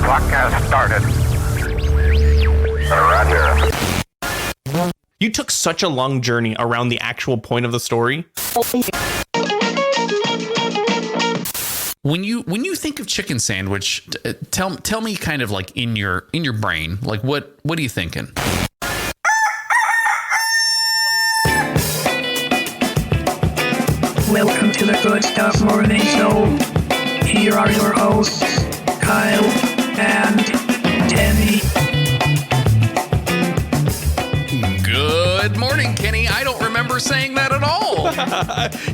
clock has started. Roger. You took such a long journey around the actual point of the story. When you think of chicken sandwich, tell me kind of like in your brain, like what are you thinking? Welcome to the Good Stuff Morning Show. Here are your hosts, Kyle and Kenny. Good morning, Kenny. I don't remember saying that at all.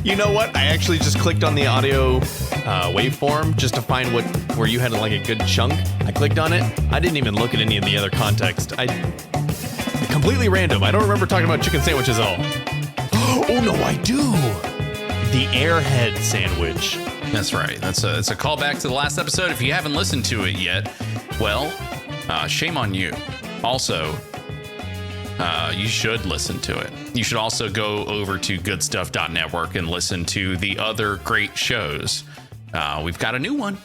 You know what? I actually just clicked on the audio waveform just to find where you had like a good chunk. I clicked on it. I didn't even look at any of the other context. Completely random. I don't remember talking about chicken sandwiches at all. Oh no, I do. The Airhead sandwich. That's right. It's a callback to the last episode. If you haven't listened to it yet, well, shame on you. Also, you should listen to it. You should also go over to Goodstuff.network and listen to the other great shows. We've got a new one.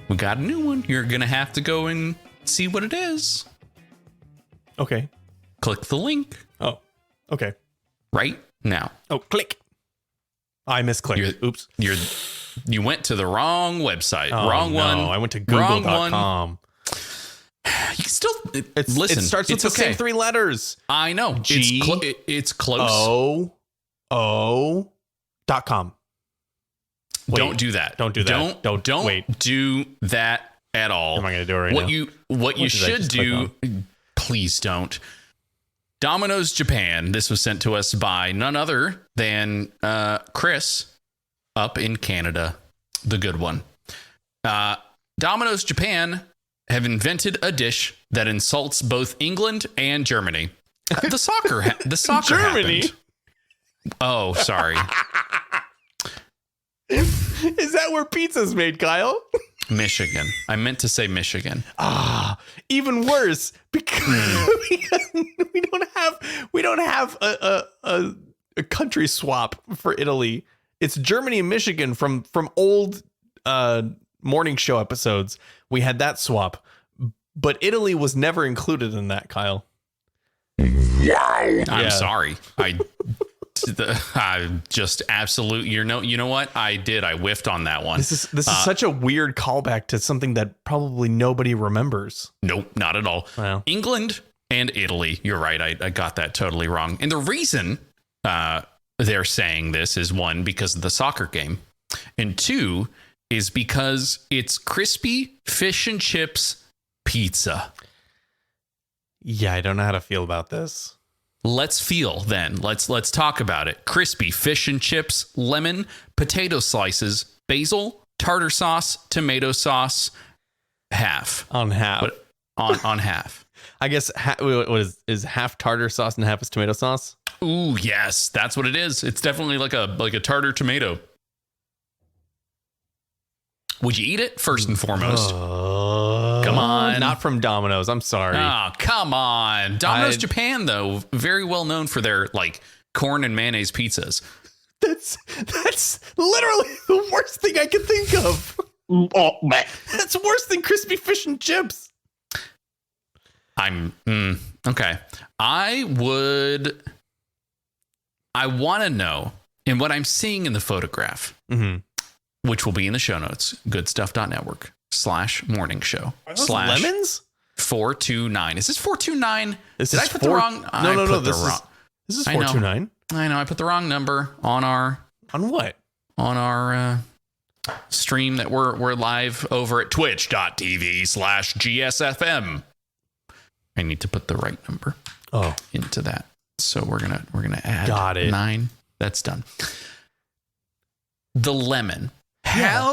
You're going to have to go and see what it is. Okay. Click the link. Oh, okay. Right now. Oh, click. I misclicked. Oops. You went to the wrong website. Oh, wrong one. I went to google.com. You can still It listen. starts with it's the same three letters. I know. G It's close. .com. Wait, don't do that. Don't do that. Don't wait. do that at all. Am I going to do it right now? What you should do, please don't. Domino's Japan. This was sent to us by none other than Chris up in Canada, the good one. Domino's Japan have invented a dish that insults both England and Germany. The soccer Germany. happened. Oh, sorry. Is that where pizza's made, Kyle? Michigan. I meant to say Michigan. Even worse because we don't have a country swap for Italy. It's Germany and Michigan from old morning show episodes. We had that swap, but Italy was never included in that, Kyle. I'm sorry. I'm just absolute. You know what I did? I whiffed on that one. This is such a weird callback to something that probably nobody remembers. Nope, not at all. Wow. England and Italy. You're right. I got that totally wrong. And the reason they're saying this is, one, because of the soccer game, and two is because it's crispy fish and chips pizza. Yeah, I don't know how to feel about this. Let's feel then. Let's talk about it. Crispy fish and chips, lemon, potato slices, basil, tartar sauce, tomato sauce, half. On half. On half. I guess what is half tartar sauce and half is tomato sauce? Ooh, yes, that's what it is. It's definitely like a tartar tomato. Would you eat it first and foremost? Come on. Not from Domino's. I'm sorry. Oh, come on. Domino's Japan, though, very well known for their like corn and mayonnaise pizzas. That's literally the worst thing I can think of. That's worse than crispy fish and chips. Okay. I want to know, and what I'm seeing in the photograph, which will be in the show notes, goodstuff.network/morning show. Are those lemons? 429. Is this 429? Did I put the wrong? No. This is 429. I know. I put the wrong number on what? On our stream that we're live over at twitch.tv/GSFM. I need to put the right number into that. So we're gonna add Got it. 9. That's done. The lemon. Yeah.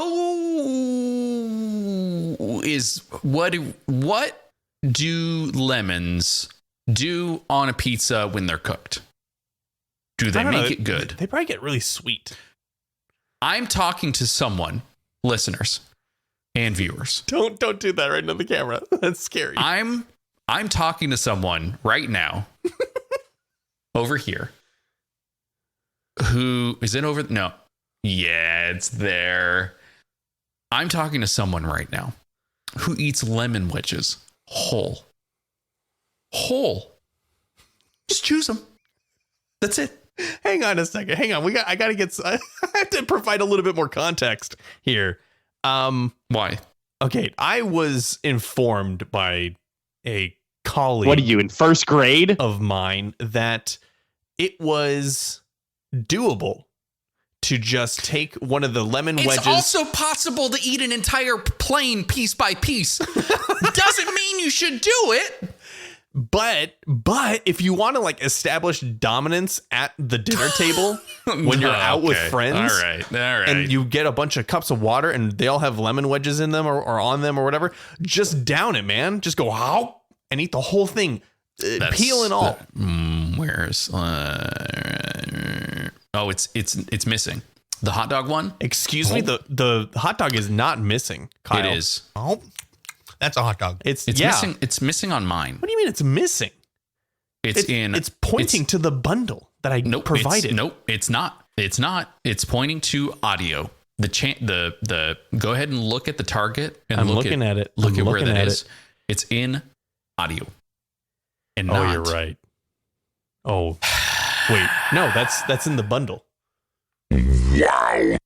What do lemons do on a pizza when they're cooked? Do they make it good? They probably get really sweet. I'm talking to someone, listeners and viewers. Don't do that right on the camera. That's scary. I'm talking to someone right now over here. Who is it over? No. Yeah, it's there. I'm talking to someone right now who eats lemon wedges whole. Just choose them. That's it. Hang on a second. Hang on. I have to provide a little bit more context here. Why? Okay. I was informed by a colleague. What are you in first grade? Of mine that it was doable to just take one of the lemon wedges. It's also possible to eat an entire plane piece by piece. Doesn't mean you should do it. But if you want to like establish dominance at the dinner table when you're out with friends, all right, and you get a bunch of cups of water and they all have lemon wedges in them or on them or whatever, just down it, man. Just go how and eat the whole thing, peel and all. Where's? It's missing. The hot dog one. Excuse me. The hot dog is not missing, Kyle. It is. Oh, that's a hot dog. It's missing. It's missing on mine. What do you mean it's missing? It's pointing to the bundle that I provided. It's not. It's pointing to audio. The go ahead and look at the target and I'm looking at it. Look at where that is. It's in audio. And you're right. Oh, wait. No, that's in the bundle. Wow.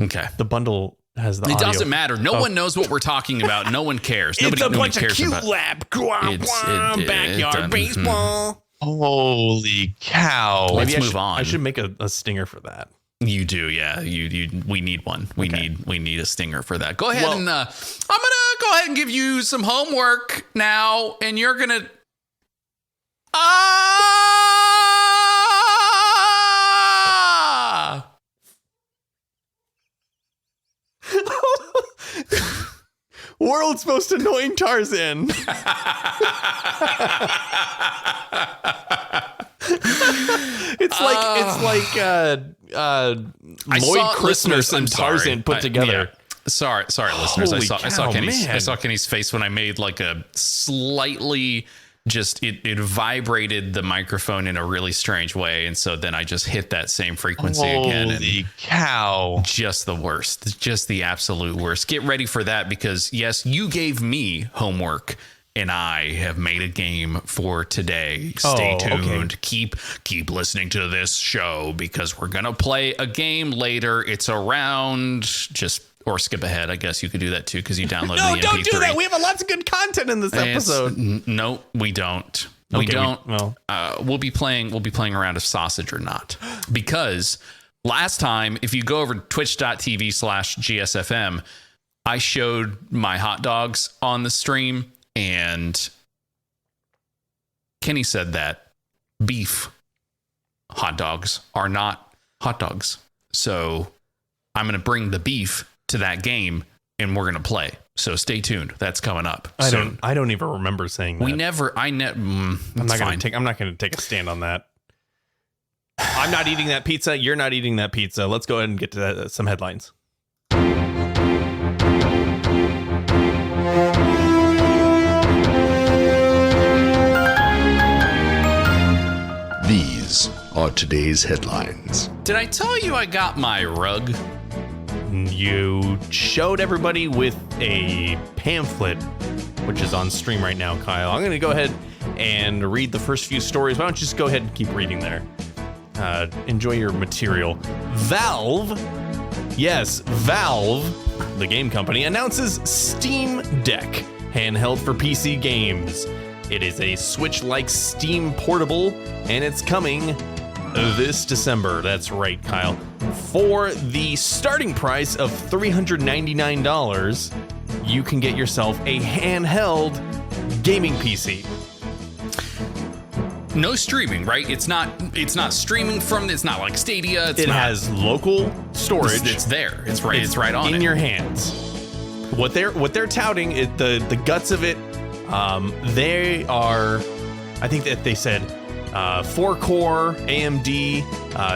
Okay. The bundle has the audio. It doesn't matter. No one knows what we're talking about. No one cares. It's a bunch of cute lab. Backyard baseball. Holy cow. Let's move on. I should make a stinger for that. You do, yeah. We need one. We need a stinger for that. Go ahead and I'm gonna go ahead and give you some homework now, and you're gonna World's most annoying Tarzan. It's like Lloyd Christmas and Tarzan put together. Sorry, listeners. I saw Kenny's face when I made like a slightly it vibrated the microphone in a really strange way, and so then I just hit that same frequency again. Holy cow! Just the worst, just the absolute worst. Get ready for that because yes, you gave me homework. And I have made a game for today. Stay tuned. Okay. Keep listening to this show because we're gonna play a game later. It's around or skip ahead. I guess you could do that too because you downloaded the MP3. No, don't do that. We have lots of good content in this episode. No, we don't. We don't. We'll be playing around if sausage or not because last time, if you go over to twitch.tv/GSFM, I showed my hot dogs on the stream. And Kenny said that beef hot dogs are not hot dogs. So I'm going to bring the beef to that game and we're going to play. So stay tuned. That's coming up soon. I don't even remember saying that. I'm not going to take a stand on that. I'm not eating that pizza. You're not eating that pizza. Let's go ahead and get to some headlines. These are today's headlines. Did I tell you I got my rug? You showed everybody with a pamphlet, which is on stream right now, Kyle. I'm going to go ahead and read the first few stories. Why don't you just go ahead and keep reading there? Enjoy your material. Valve, the game company, announces Steam Deck, handheld for PC games. It is a Switch-like Steam portable, and it's coming this December. That's right, Kyle. For the starting price of $399, you can get yourself a handheld gaming PC. No streaming, right? It's not streaming from. It's not like Stadia. It has local storage. It's there. It's right on in your hands. What they're touting is the guts of it. They are, I think that they said 4-core AMD,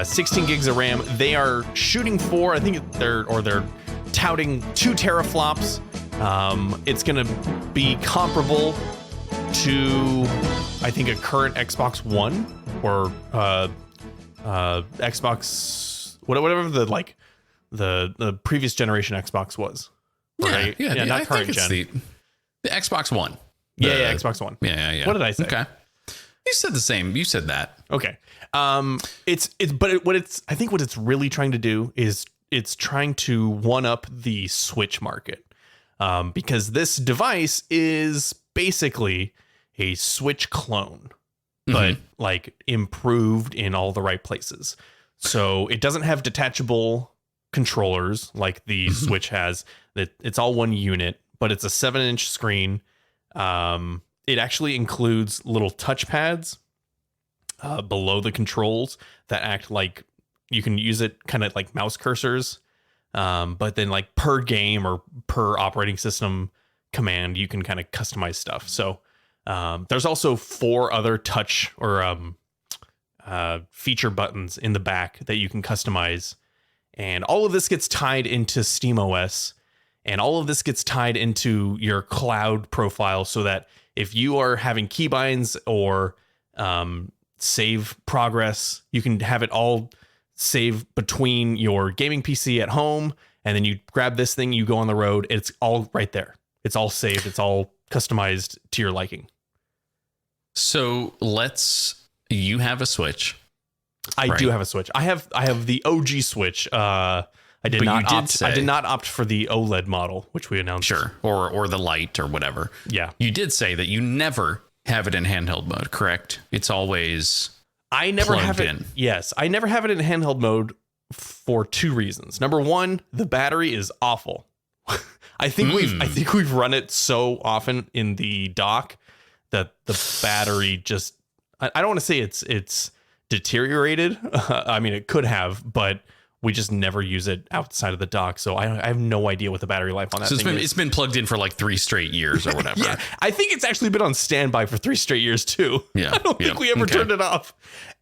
16 gigs of RAM. They are shooting for, I think they're touting 2 teraflops. It's going to be comparable to, I think, a current Xbox One or Xbox, whatever the previous generation Xbox was. right? Yeah, not I current think it's gen. the Xbox One. Yeah, Xbox One. Yeah. What did I say? Okay. You said the same. You said that. Okay. I think what it's really trying to do is it's trying to one up the Switch market. Because this device is basically a Switch clone, but like improved in all the right places. So it doesn't have detachable controllers like the Switch has. That it's all one unit, but it's a 7-inch screen. It actually includes little touch pads below the controls that act like you can use it kind of like mouse cursors. But then like per game or per operating system command, you can kind of customize stuff. So there's also 4 other touch or feature buttons in the back that you can customize. And all of this gets tied into SteamOS, and all of this gets tied into your cloud profile so that if you are having keybinds or save progress, you can have it all save between your gaming PC at home, and then you grab this thing, you go on the road, it's all right there. It's all saved. It's all customized to your liking. So you have a Switch. I do have a Switch. I have the OG Switch. I did not opt for the OLED model, which we announced. Sure. Or the Lite or whatever. Yeah. You did say that you never have it in handheld mode, correct? It's always I never have it. in. Yes, I never have it in handheld mode for 2 reasons. Number one, the battery is awful. I think we've run it so often in the dock that the battery just I don't want to say it's deteriorated. I mean, it could have, but we just never use it outside of the dock. So I have no idea what the battery life on that thing is. It's been plugged in for like 3 straight years or whatever. Yeah, I think it's actually been on standby for 3 straight years too. Yeah, I don't think we ever turned it off.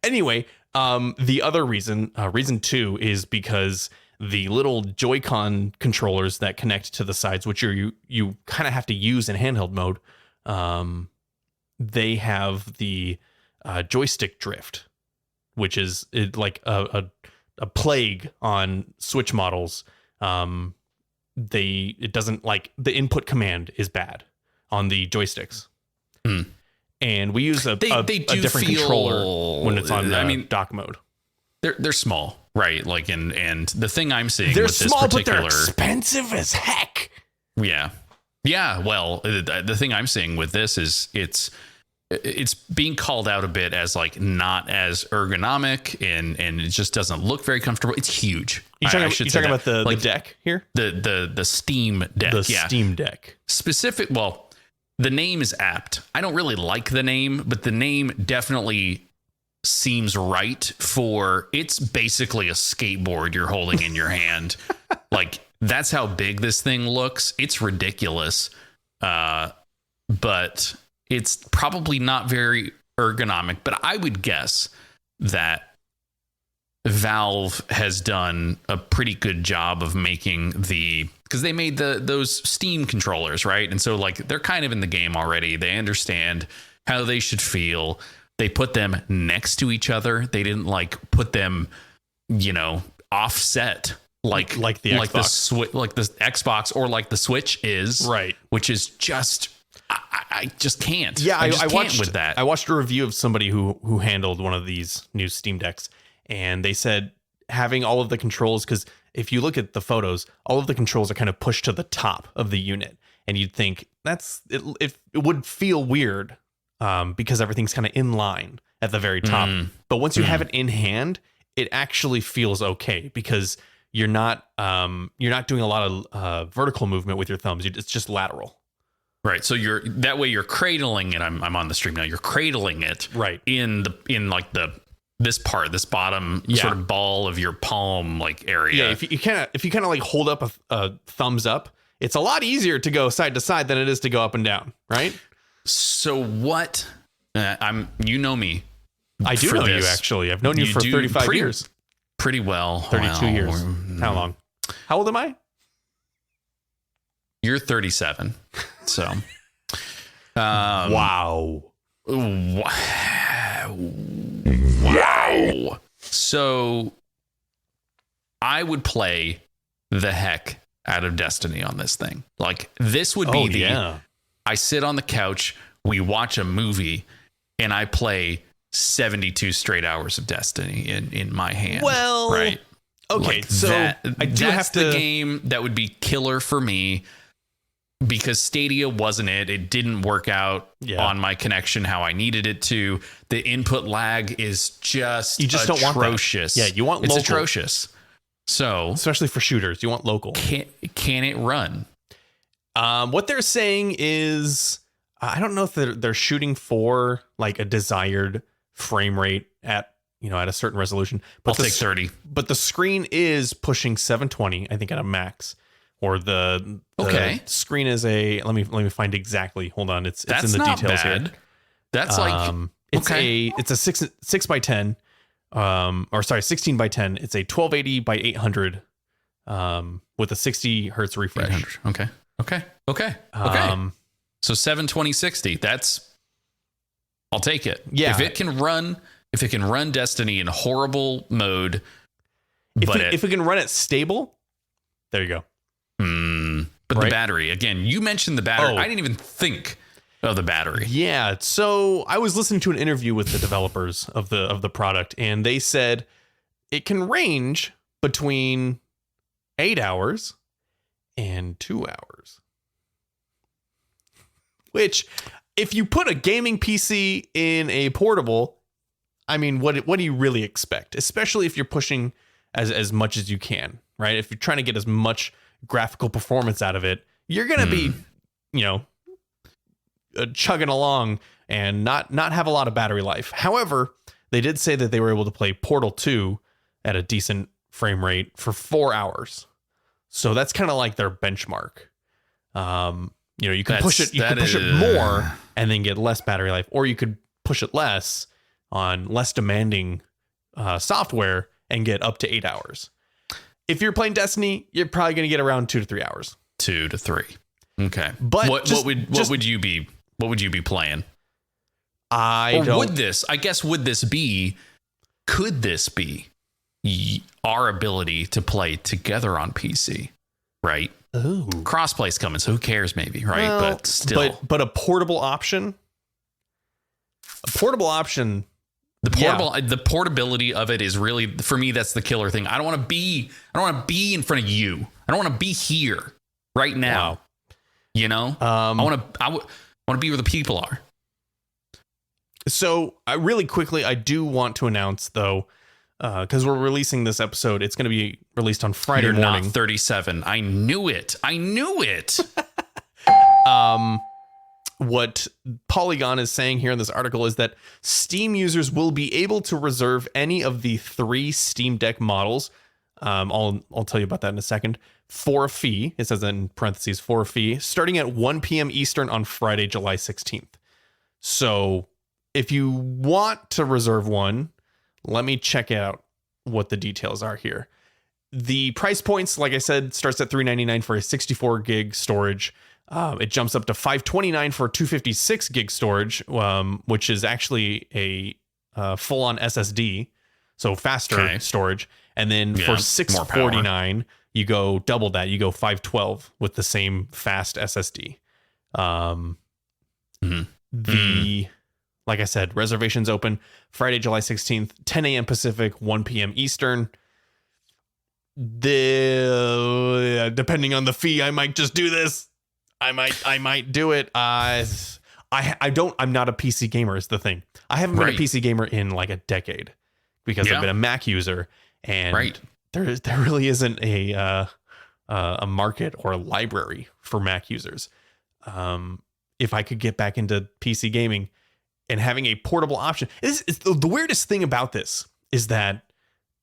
Anyway, the other reason 2 is because the little Joy-Con controllers that connect to the sides, which you kind of have to use in handheld mode, they have the joystick drift, which is like a plague on Switch models. It doesn't like the input command is bad on the joysticks. And we use a different controller when it's on dock mode. They're small, right? Like and the thing I'm seeing They're with small, this particular, but they're expensive as heck. Yeah. Well, the thing I'm seeing with this is it's being called out a bit as like not as ergonomic and it just doesn't look very comfortable. It's huge. You're talking about the deck here? The Steam Deck. The Steam Deck. Well, the name is apt. I don't really like the name, but the name definitely seems right for it's basically a skateboard you're holding in your hand. Like that's how big this thing looks. It's ridiculous. But it's probably not very ergonomic, but I would guess that Valve has done a pretty good job of making because they made those Steam controllers, right? And so like they're kind of in the game already. They understand how they should feel. They put them next to each other. They didn't like put them, offset like the Xbox. like the Xbox or like the Switch is, right? Which is just I just can't. Yeah, I watched with that. I watched a review of somebody who handled one of these new Steam Decks, and they said having all of the controls, because if you look at the photos, all of the controls are kind of pushed to the top of the unit, and you'd think it would feel weird because everything's kind of in line at the very top. But once you have it in hand, it actually feels okay because you're not doing a lot of vertical movement with your thumbs. It's just lateral. Right. So you're cradling it. I'm on the stream now. You're cradling it right in this bottom sort of ball of your palm like area. Yeah. If you kind of like hold up a thumbs up, it's a lot easier to go side to side than it is to go up and down. Right. So what you know me. I do know you actually. I've known you for 35 years. Pretty well. 32 years. How long? How old am I? You're 37. So, wow. So I would play the heck out of Destiny on this thing. Like this would be I sit on the couch, we watch a movie, and I play 72 straight hours of Destiny in my hand. Well, right. Okay, Like so that's the game that would be killer for me, because Stadia wasn't it. It didn't work out on my connection how I needed it to. The input lag is just atrocious. Don't want that. Yeah, you want it's local. atrocious. So especially for shooters, you want local. Can it run? What they're saying is, I don't know if they're shooting for like a desired frame rate at a certain resolution. But I'll take 30. But the screen is pushing 720, I think, at a max. Or the screen is let me find exactly. Hold on, it's in the details here. That's it's a 6 by 10. 16 by 10. It's a 1280 by 800 with a 60 hertz refresh. Okay. So 720 60. I'll take it. Yeah. If it can run Destiny in horrible mode, if it can run it stable, there you go. But the battery, again, you mentioned the battery. I didn't even think of the battery. Yeah. So I was listening to an interview with the developers of the product, and they said it can range between 8 hours and 2 hours. Which, if you put a gaming PC in a portable, I mean, what do you really expect? Especially if you're pushing as much as you can, right? If you're trying to get as much graphical performance out of it, you're going to be, chugging along and not have a lot of battery life. However, they did say that they were able to play Portal 2 at a decent frame rate for 4 hours. So that's kind of like their benchmark. You can push it more and then get less battery life, or you could push it less on less demanding software and get up to 8 hours. If you're playing Destiny, you're probably going to get around 2 to 3 hours. 2 to 3. Okay. But what would you be playing? Would this be could this be our ability to play together on PC? Right? Ooh. Crossplay's coming, so who cares maybe, right? Well, but still. But a portable option? The portability of it is really, for me, that's the killer thing. I don't want to be in front of you. I don't want to be here right now. Wow. I want to be where the people are. So really quickly, I do want to announce though, because we're releasing this episode, it's going to be released on Friday morning. You're not 37. I knew it. What Polygon is saying here in this article is that Steam users will be able to reserve any of the 3 Steam Deck models. I'll tell you about that in a second. For a fee, it says in parentheses, for a fee, starting at 1 p.m. Eastern on Friday, July 16th. So if you want to reserve one, let me check out what the details are here. The price points, like I said, starts at $399 for a 64 gig storage. It jumps up to $529 for 256 gig storage, which is actually a full-on SSD, so faster storage. And then for $649, you go double that. You go 512 with the same fast SSD. Like I said, reservations open Friday, July 16th, 10 a.m. Pacific, 1 p.m. Eastern. Depending on the fee, I might just do this. I might do it. I'm not a PC gamer is the thing. I haven't been a PC gamer in like a decade because I've been a Mac user, and there really isn't a market or a library for Mac users. If I could get back into PC gaming and having a portable option, the weirdest thing about this is that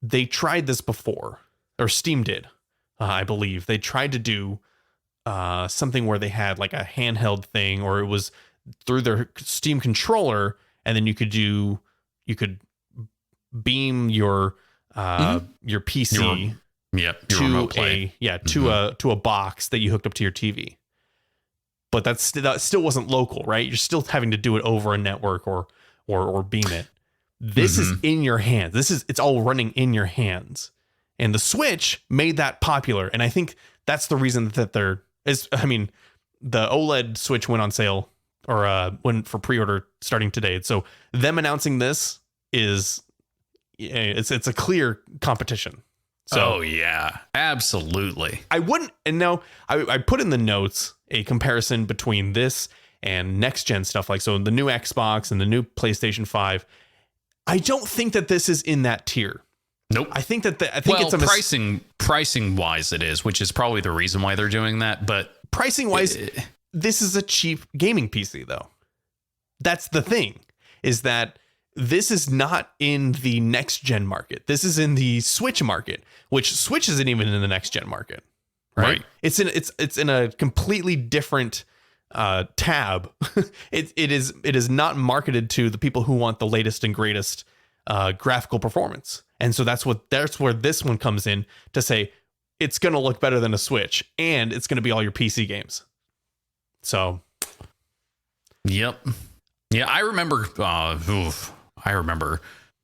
they tried this before, or Steam did, I believe. They tried to do something where they had like a handheld thing, or it was through their Steam controller, and then you could beam your PC to a box that you hooked up to your TV. But that still wasn't local, right? You're still having to do it over a network or beam it. This is in your hands. It's all running in your hands. And the Switch made that popular. And I think that's the reason that the OLED Switch went on sale or went for pre-order starting today. So them announcing this it's a clear competition. So oh yeah, absolutely. I wouldn't, and now I put in the notes a comparison between this and next gen stuff, like so the new Xbox and the new PlayStation 5. I don't think that this is in that tier. Nope. I think it's a pricing wise it is, which is probably the reason why they're doing that. But pricing wise, this is a cheap gaming PC though. That's the thing, is that this is not in the next gen market. This is in the Switch market, which Switch isn't even in the next gen market. Right. It's in a completely different tab. It is not marketed to the people who want the latest and greatest graphical performance. And so that's where this one comes in to say it's going to look better than a Switch and it's going to be all your PC games. So. Yep. Yeah, I remember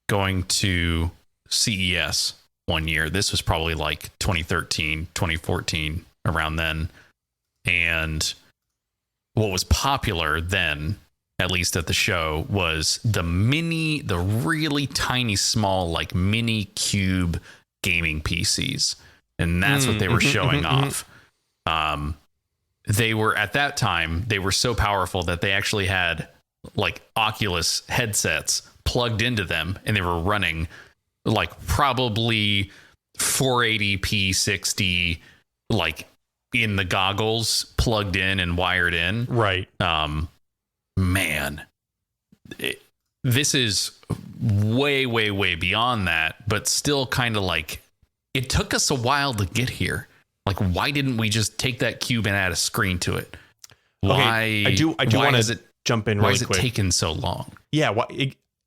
going to CES one year. This was probably like 2013, 2014, around then. And what was popular then, at least at the show, was the really tiny, small, like mini cube gaming PCs. And that's what they were showing off. They were, at that time, they were so powerful that they actually had like Oculus headsets plugged into them, and they were running like probably 480p 60, like in the goggles, plugged in and wired in. Right. Man, this is way, way, way beyond that, but still kind of like, it took us a while to get here. Like, why didn't we just take that cube and add a screen to it? Why? Okay, I do want to jump in why really is it quick. taken so long? Yeah,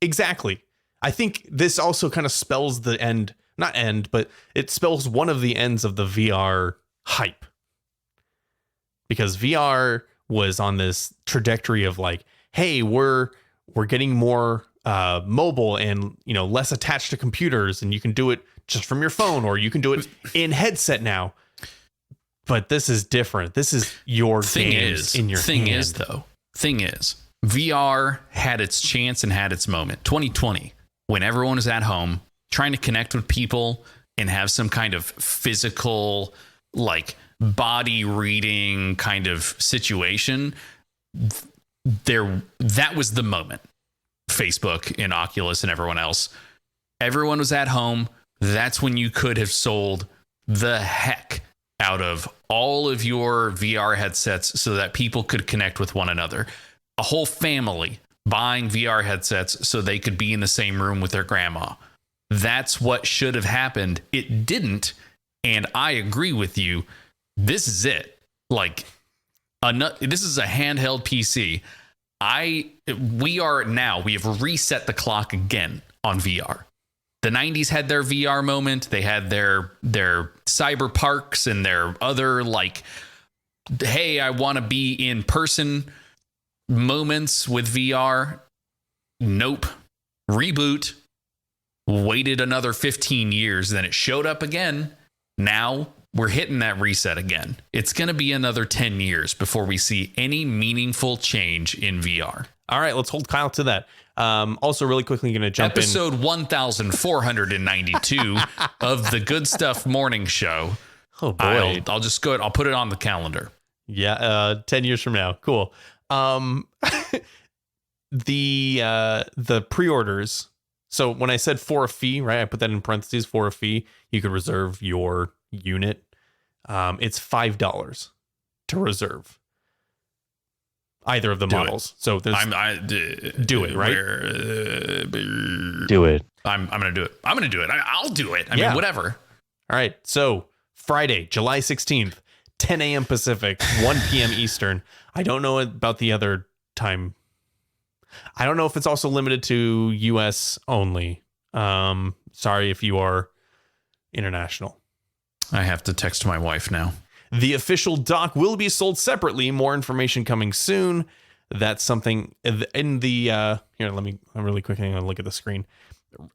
exactly. I think this also kind of spells but it spells one of the ends of the VR hype. Because VR was on this trajectory of like, hey, we're getting more mobile and, less attached to computers, and you can do it just from your phone, or you can do it in headset now. But this is different. This is your games in your hand. Thing is, VR had its chance and had its moment. 2020, when everyone was at home trying to connect with people and have some kind of physical, like body reading kind of situation, that was the moment. Facebook and Oculus and everyone else, everyone was at home. That's when you could have sold the heck out of all of your VR headsets so that people could connect with one another. A whole family buying VR headsets so they could be in the same room with their grandma. That's what should have happened. It didn't. And I agree with you. This is it. Like, this is a handheld PC. We have reset the clock again on VR. The 90s had their VR moment. They had their cyber parks and their other, like, hey, I want to be in person moments with VR. Nope. Reboot. Waited another 15 years. Then it showed up again. Now we're hitting that reset again. It's going to be another 10 years before we see any meaningful change in VR. All right, let's hold Kyle to that. Also, really quickly, going to jump Episode 1492 of the Good Stuff Morning Show. Oh boy! I'll just go. I'll put it on the calendar. Yeah, 10 years from now. Cool. The pre-orders. So when I said for a fee, right? I put that in parentheses. For a fee, you could reserve your unit. It's $5 to reserve either of the models. So there's do it, right? Do it. I'm gonna do it. I'll do it. I mean, whatever. All right. So Friday, July 16th, 10 a.m. Pacific, 1 p.m. Eastern. I don't know about the other time. I don't know if it's also limited to US only. Sorry if you are international. I have to text my wife now. The official dock will be sold separately. More information coming soon. That's something in the here. I'm really quickly going to look at the screen.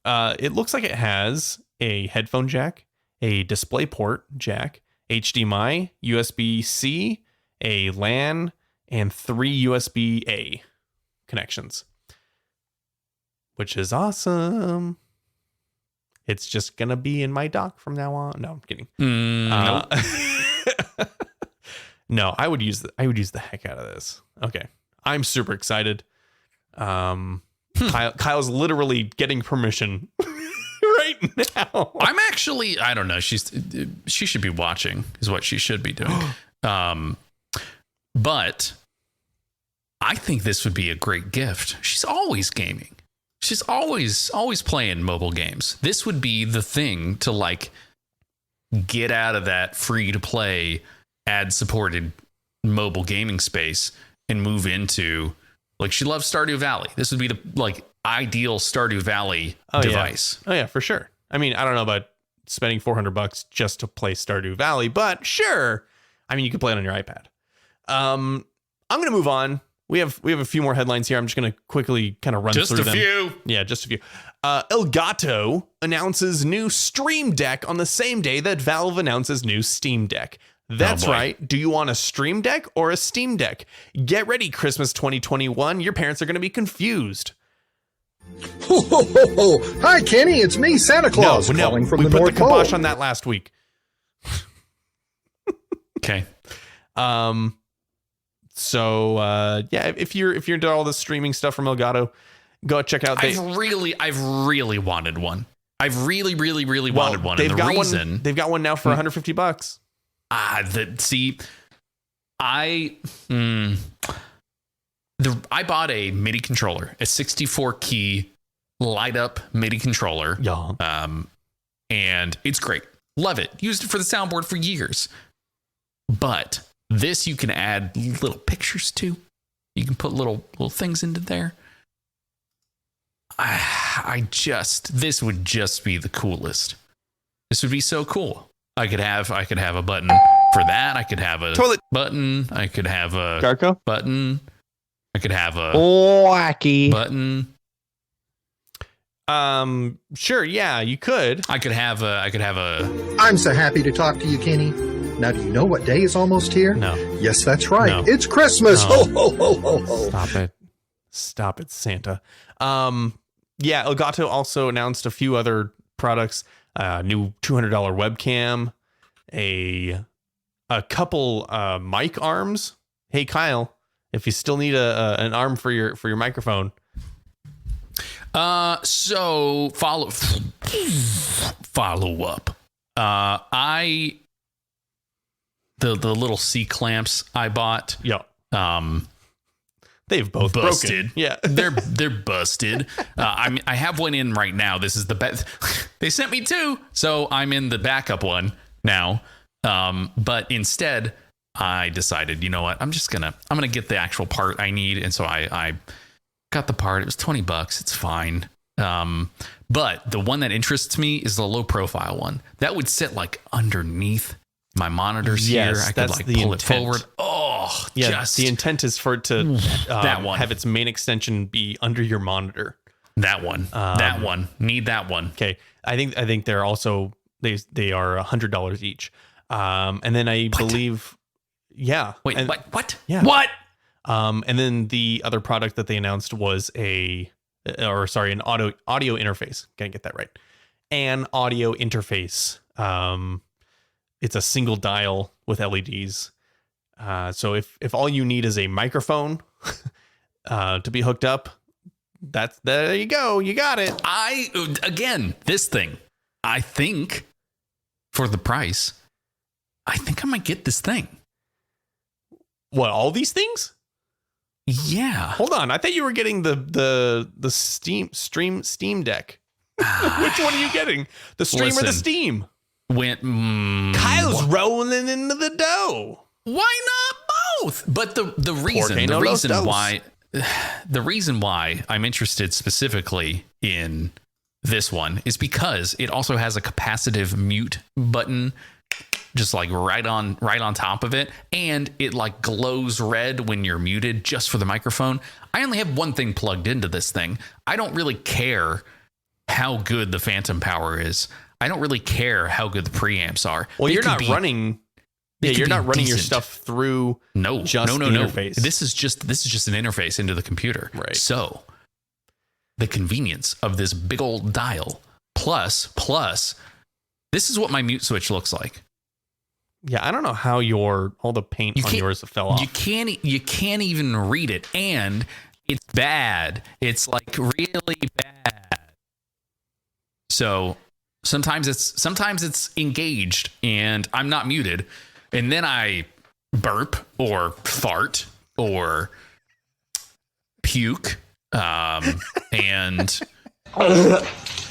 It looks like it has a headphone jack, a DisplayPort jack, HDMI, USB-C, a LAN, and 3 USB-A connections, which is awesome. It's just going to be in my dock from now on. No, I'm kidding. Nope. No, I would use the heck out of this. Okay. I'm super excited. Kyle's literally getting permission right now. I don't know. She should be watching is what she should be doing. But I think this would be a great gift. She's always gaming. She's always playing mobile games. This would be the thing to like get out of that free to play ad supported mobile gaming space and move into, like, she loves Stardew Valley. This would be the like ideal Stardew Valley device. Yeah. Oh yeah, for sure. I mean, I don't know about spending $400 just to play Stardew Valley, but sure. I mean, you could play it on your iPad. I'm going to move on. We have a few more headlines here. I'm just going to quickly kind of run through them. Just a few. Yeah, just a few. Elgato announces new Stream Deck on the same day that Valve announces new Steam Deck. That's right. Do you want a Stream Deck or a Steam Deck? Get ready, Christmas 2021. Your parents are going to be confused. Ho, ho, ho, ho. Hi, Kenny. It's me, Santa Claus, calling from the North Pole. We put the kibosh on that last week. Okay. So yeah, if you're into all the streaming stuff from Elgato, go check out. I've really wanted one. I've really wanted one. They've got one now for $150. I bought a MIDI controller, a 64 key light up MIDI controller. Yeah. And it's great. Love it. Used it for the soundboard for years. But this you can add little pictures to. You can put little things into there. This would just be the coolest. This would be so cool. I could have a button for that. I could have a toilet button. I could have a Garco button. I could have a wacky button. Sure, yeah, you could. I could have a I'm so happy to talk to you, Kenny. Now, do you know what day is almost here? No. Yes, that's right. No. It's Christmas. No. Ho, ho, ho, ho, ho. Stop it, Santa. Yeah, Elgato also announced a few other products. New $200 webcam, a couple mic arms. Hey, Kyle, if you still need an arm for your microphone. So follow up. The little C clamps I bought. Yeah. They've both busted. Broken. Yeah. they're busted. I have one in right now. This is the best. They sent me two, so I'm in the backup one now. But instead, I decided, you know what? I'm gonna get the actual part I need, and so I got the part. It was $20. It's fine. But the one that interests me is the low profile one. That would sit like underneath my monitors here. I could like pull it forward. Oh, yeah. The intent is for it to that one. have its main extension be under your monitor. That one. Need that one. Okay. I think they're also they are $100 each. And then I believe, yeah. Wait, what? Yeah. What? And then the other product that they announced was an audio interface. Can't get that right. An audio interface. It's a single dial with LEDs. So if all you need is a microphone to be hooked up, there you go. You got it. This thing, I think for the price, I think I might get this thing. What, all these things? Yeah. Hold on. I thought you were getting the Steam Deck. Which one are you getting? The Stream or the Steam? Kyle's rolling into the dough. Why not both? But the reason why I'm interested specifically in this one is because it also has a capacitive mute button just like right on top of it, and it like glows red when you're muted just for the microphone. I only have one thing plugged into this thing. I don't really care how good the phantom power is. I don't really care how good the preamps are. Well, you're not running Yeah, could you're be not running your decent. stuff through No, just no, the no. interface. This is just an interface into the computer. Right. So the convenience of this big old dial plus this is what my mute switch looks like. Yeah, I don't know how all the paint on yours fell off. You can't even read it, and it's bad. It's like really bad. So sometimes it's engaged and I'm not muted, and then I burp or fart or puke, and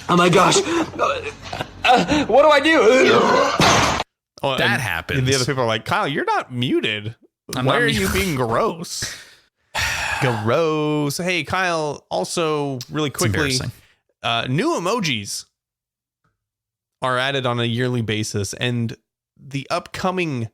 Oh my gosh. What do I do? Oh, that and happens. And the other people are like, Kyle, you're not muted. I'm Why not are mu- you being gross? Gross. Hey, Kyle, also really quickly, embarrassing. New emojis are added on a yearly basis, and the upcoming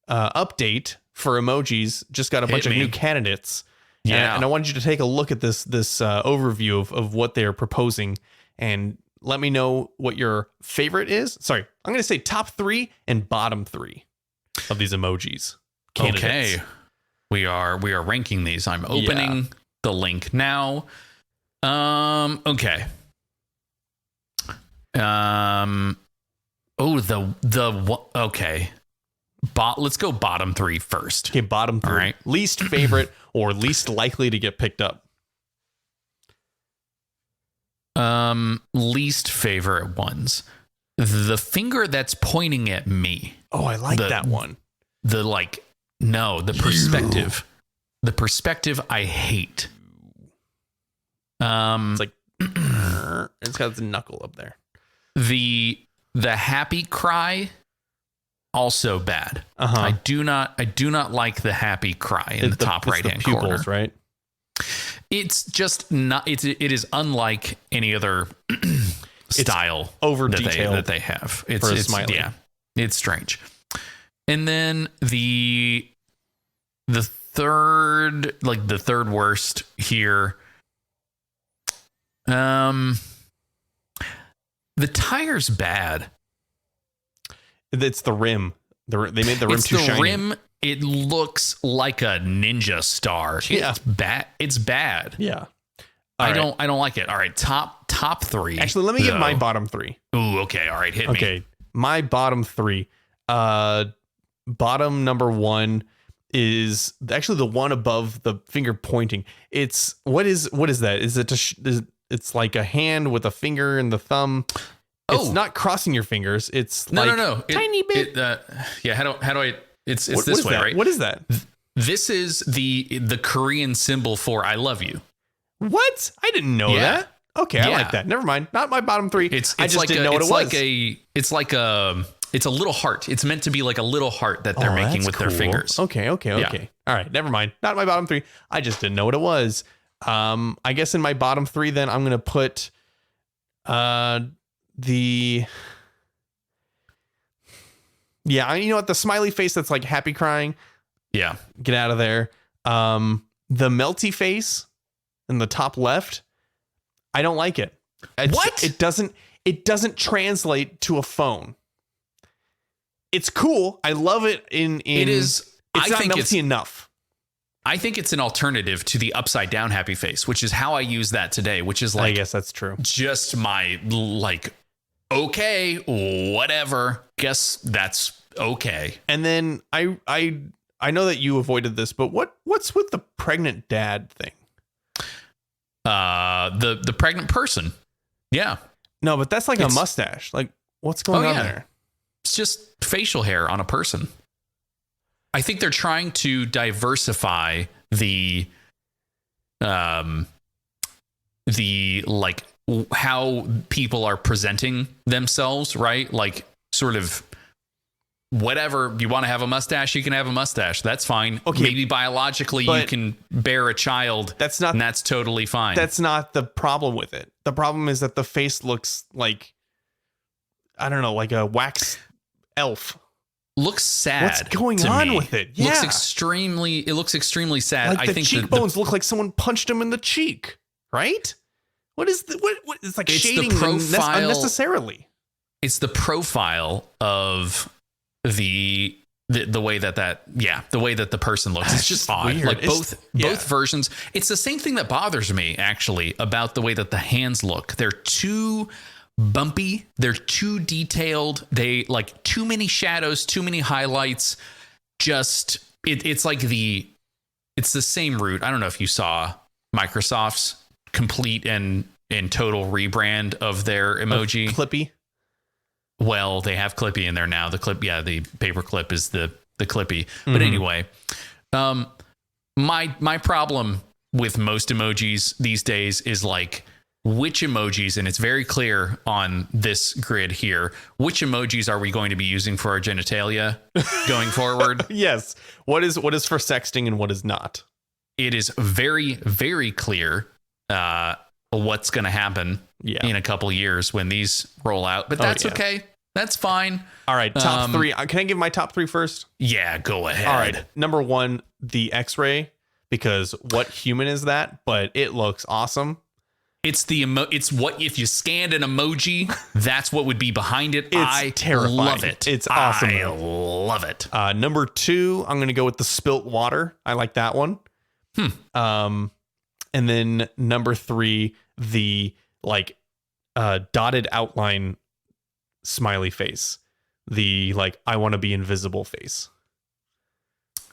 update for emojis just got a bunch of me. new candidates. Yeah. And I wanted you to take a look at this overview of what they're proposing and let me know what your favorite is. Sorry, I'm going to say top 3 and bottom 3 of these emojis. Candidates. Okay. We are ranking these. I'm opening the link now. Okay. Okay. Let's go bottom 3 first. Okay, bottom 3. All right. Least favorite or least likely to get picked up. Least favorite ones. The finger that's pointing at me. Oh, I like that one. The perspective. The perspective I hate. It's like it's got its knuckle up there. The happy cry, also bad. Uh-huh. I do not like the happy cry in the top right hand corner. Right? It's just not. It is unlike any other style over that detailed they have. for a smiley. Yeah, it's strange. And then the third worst here. The tire's bad. It's the rim. They made the rim It's too the shiny. rim. It looks like a ninja star. Yeah. It's bad. It's bad. Yeah. I don't like it. All right, top 3. Actually, let me give my though. bottom 3. Ooh, okay. All right, hit me. Okay, my bottom 3. Bottom number 1 is actually the one above the finger pointing. It's what is that? Is it it's like a hand with a finger and the thumb. It's not crossing your fingers. It's No. Tiny bit. Yeah. How do I? It's What this is way, that? right? What is that? This is the Korean symbol for I love you. What? I didn't know Yeah. that. Okay, I Yeah. like that. Never mind. Not my bottom 3. I just like didn't know what it was. It's a little heart. It's meant to be like a little heart that they're making that's with their cool. fingers. Okay. Yeah. All right, never mind. Not my bottom 3. I just didn't know what it was. I guess in my bottom 3, then I'm gonna put the you know what, the smiley face that's like happy crying. Yeah. Get out of there. The melty face in the top left. I don't like it. What? It doesn't translate to a phone. It's cool. I love it in It is. It's I not think melty enough. I think it's an alternative to the upside down happy face, which is how I use that today, which is I like guess that's true. just my like, okay, whatever. Guess that's okay. And then I know that you avoided this, but what's with the pregnant dad thing? The pregnant person. Yeah. No, but that's like a It's- mustache. Like, what's going on yeah. there? It's just facial hair on a person. I think they're trying to diversify the like how people are presenting themselves, right? Like sort of whatever you want to have a mustache, you can have a mustache. That's fine. Okay, Maybe biologically you but can bear a child. That's not and that's totally fine. That's not the problem with it. The problem is that the face looks like, I don't know, like a wax elf. looks sad. What's going to on me. with it? It looks Yeah. extremely sad. Like I the think cheekbones look like someone punched him in the cheek, right? What is what it's like It's the shading them profile- unnecessarily. it's the profile of the the way that the way that the person looks. It's just odd. weird. Like both versions. It's the same thing that bothers me actually about the way that the hands look. They're too bumpy. They're too detailed. They like too many shadows, too many highlights. Just it's like it's the same route. I don't know if you saw Microsoft's complete and total rebrand of their emoji. Clippy. Well, they have Clippy in there now. The paper clip is the Clippy. But anyway, my problem with most emojis these days is like which emojis, and it's very clear on this grid here, which emojis are we going to be using for our genitalia going forward? Yes. What is for sexting and what is not? It is very, very clear what's going to happen in a couple years when these roll out. But that's okay. That's fine. All right. Top three. Can I give my top three first? Yeah, go ahead. All right. Number one, the X-ray, because what human is that? But it looks awesome. It's it's what if you scanned an emoji, that's what would be behind it. I terrifying. Love it. It's awesome. I love it. Number two, I'm going to go with the spilt water. I like that one. And then number three, the like dotted outline smiley face, the like I want to be invisible face.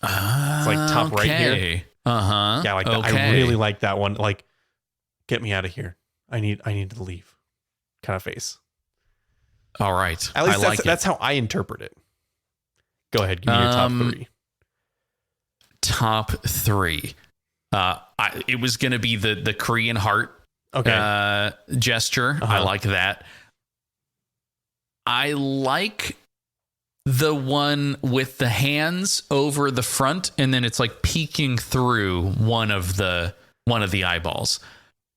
It's like top right here. Yeah, like that. I really like that one. Like, get me out of here. I need to leave. Kind of face. All right. At least that's how I interpret it. Go ahead. Give me your top three. Top three. It was going to be the Korean heart gesture. I like that. I like the one with the hands over the front, and then it's like peeking through one of the eyeballs.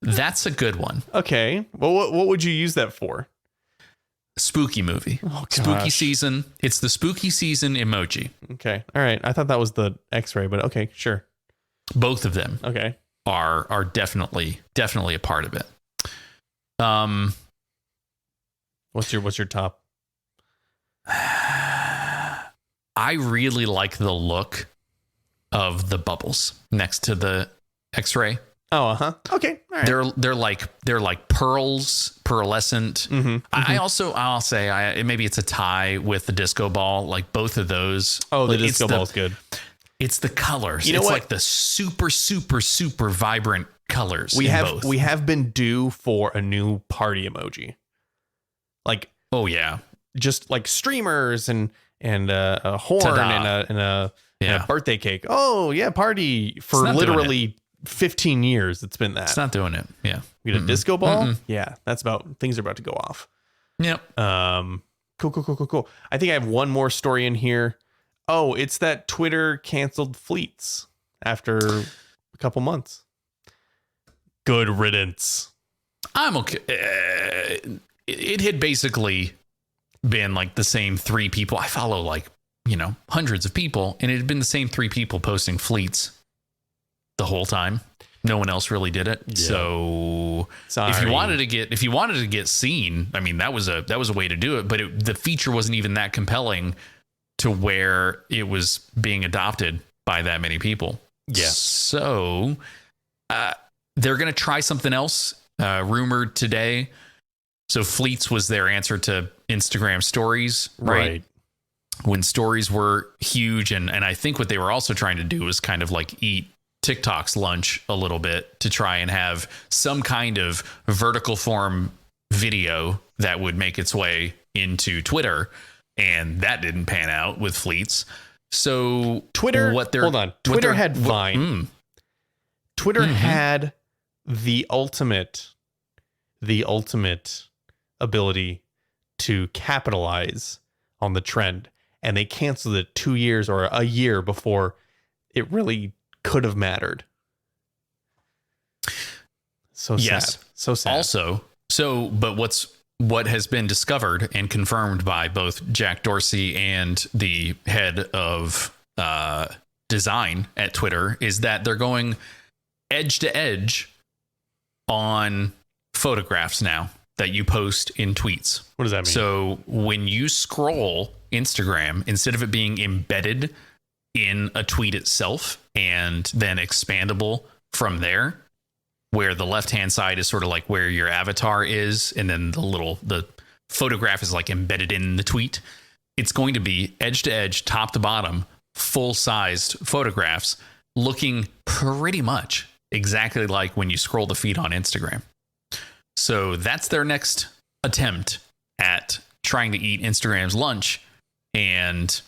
That's a good one. Okay. Well, what would you use that for? Spooky movie. Oh, spooky season. It's the spooky season emoji. Okay. All right. I thought that was the X-ray, but okay, sure. Both of them. Okay. Are definitely a part of it. What's your top? I really like the look of the bubbles next to the X-ray. Oh, okay. All right. They're like pearls, pearlescent. I'll say maybe it's a tie with the disco ball. Like both of those. Oh, the like, disco ball is good. It's the colors. You know it's what? like the super, super, super vibrant colors. We have been due for a new party emoji. Like, oh yeah, just like streamers and a horn and a birthday cake. Oh yeah, party for literally 15 years. It's been that. It's not doing it. Yeah, we get a disco ball. Yeah, things are about to go off. Yep. Cool. I think I have one more story in here. Oh, it's that Twitter canceled fleets after a couple months. Good riddance. I'm okay. It had basically been like the same three people. I follow hundreds of people, and it had been the same three people posting fleets the whole time. No one else really did it. Yeah. So sorry. if you wanted to get seen, I mean, that was a way to do it, but the feature wasn't even that compelling to where it was being adopted by that many people. Yeah. So they're going to try something else, rumored today. So Fleets was their answer to Instagram stories, right? When stories were huge. And I think what they were also trying to do was kind of like eat TikTok's lunch a little bit to try and have some kind of vertical form video that would make its way into Twitter. And that didn't pan out with Fleets. So Twitter had Vine. Twitter had the ultimate ability to capitalize on the trend, and they canceled it 2 years or a year before it really could have mattered. So sad. So sad. Also, but what has been discovered and confirmed by both Jack Dorsey and the head of design at Twitter is that they're going edge to edge on photographs now that you post in tweets. What does that mean? So when you scroll Instagram, instead of it being embedded in a tweet itself and then expandable from there, where the left-hand side is sort of like where your avatar is, and then the photograph is like embedded in the tweet. It's going to be edge to edge, top to bottom, full-sized photographs looking pretty much exactly like when you scroll the feed on Instagram. So that's their next attempt at trying to eat Instagram's lunch and